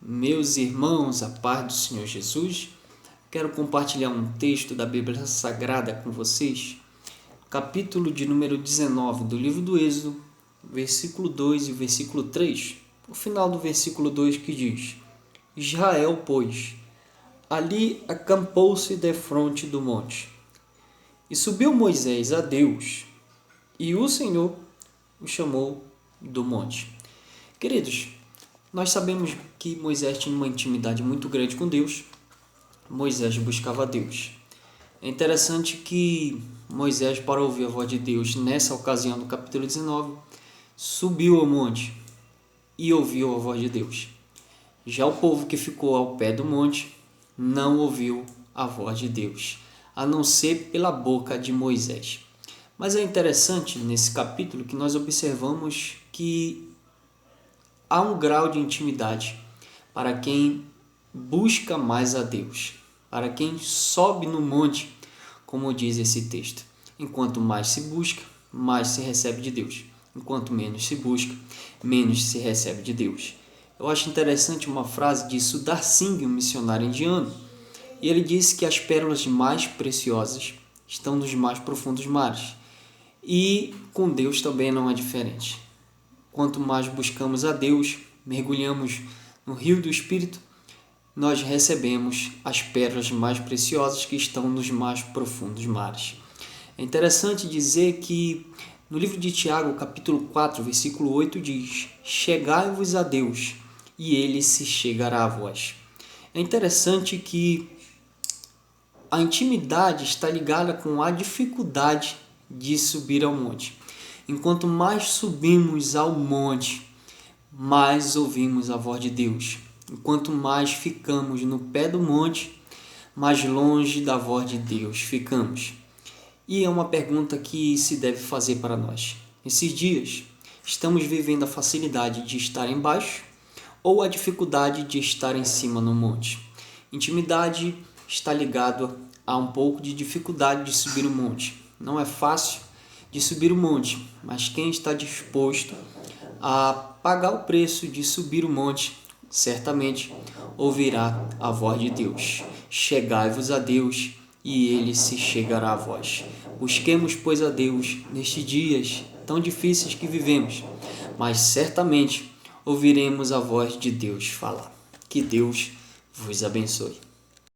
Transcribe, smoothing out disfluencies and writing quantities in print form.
Meus irmãos, a paz do Senhor Jesus, quero compartilhar um texto da Bíblia Sagrada com vocês, capítulo de número 19 do livro do Êxodo, versículo 2 e versículo 3, o final do versículo 2 que diz: Israel, pois, ali acampou-se defronte do monte, e subiu Moisés a Deus, e o Senhor o chamou do monte. Queridos, nós sabemos que Moisés tinha uma intimidade muito grande com Deus. Moisés buscava a Deus. É interessante que Moisés, para ouvir a voz de Deus, nessa ocasião, no capítulo 19, subiu ao monte e ouviu a voz de Deus. Já o povo que ficou ao pé do monte não ouviu a voz de Deus, a não ser pela boca de Moisés. Mas é interessante nesse capítulo que nós observamos que há um grau de intimidade para quem busca mais a Deus, para quem sobe no monte, como diz esse texto. Enquanto mais se busca, mais se recebe de Deus. Enquanto menos se busca, menos se recebe de Deus. Eu acho interessante uma frase de Sundar Singh, um missionário indiano. E ele disse que as pérolas mais preciosas estão nos mais profundos mares. E com Deus também não é diferente. Quanto mais buscamos a Deus, mergulhamos no rio do Espírito, nós recebemos as pérolas mais preciosas que estão nos mais profundos mares. É interessante dizer que no livro de Tiago, capítulo 4, versículo 8, diz: Chegai-vos a Deus, e Ele se chegará a vós. É interessante que a intimidade está ligada com a dificuldade de subir ao monte. Enquanto mais subimos ao monte, mais ouvimos a voz de Deus. Enquanto mais ficamos no pé do monte, mais longe da voz de Deus ficamos. E é uma pergunta que se deve fazer para nós. Esses dias, estamos vivendo a facilidade de estar embaixo ou a dificuldade de estar em cima no monte? Intimidade está ligado a um pouco de dificuldade de subir o monte. Não é fácil de subir o monte, mas quem está disposto a pagar o preço de subir o monte, certamente ouvirá a voz de Deus. Chegai-vos a Deus, e Ele se chegará a vós. Busquemos, pois, a Deus nestes dias tão difíceis que vivemos, mas certamente ouviremos a voz de Deus falar. Que Deus vos abençoe.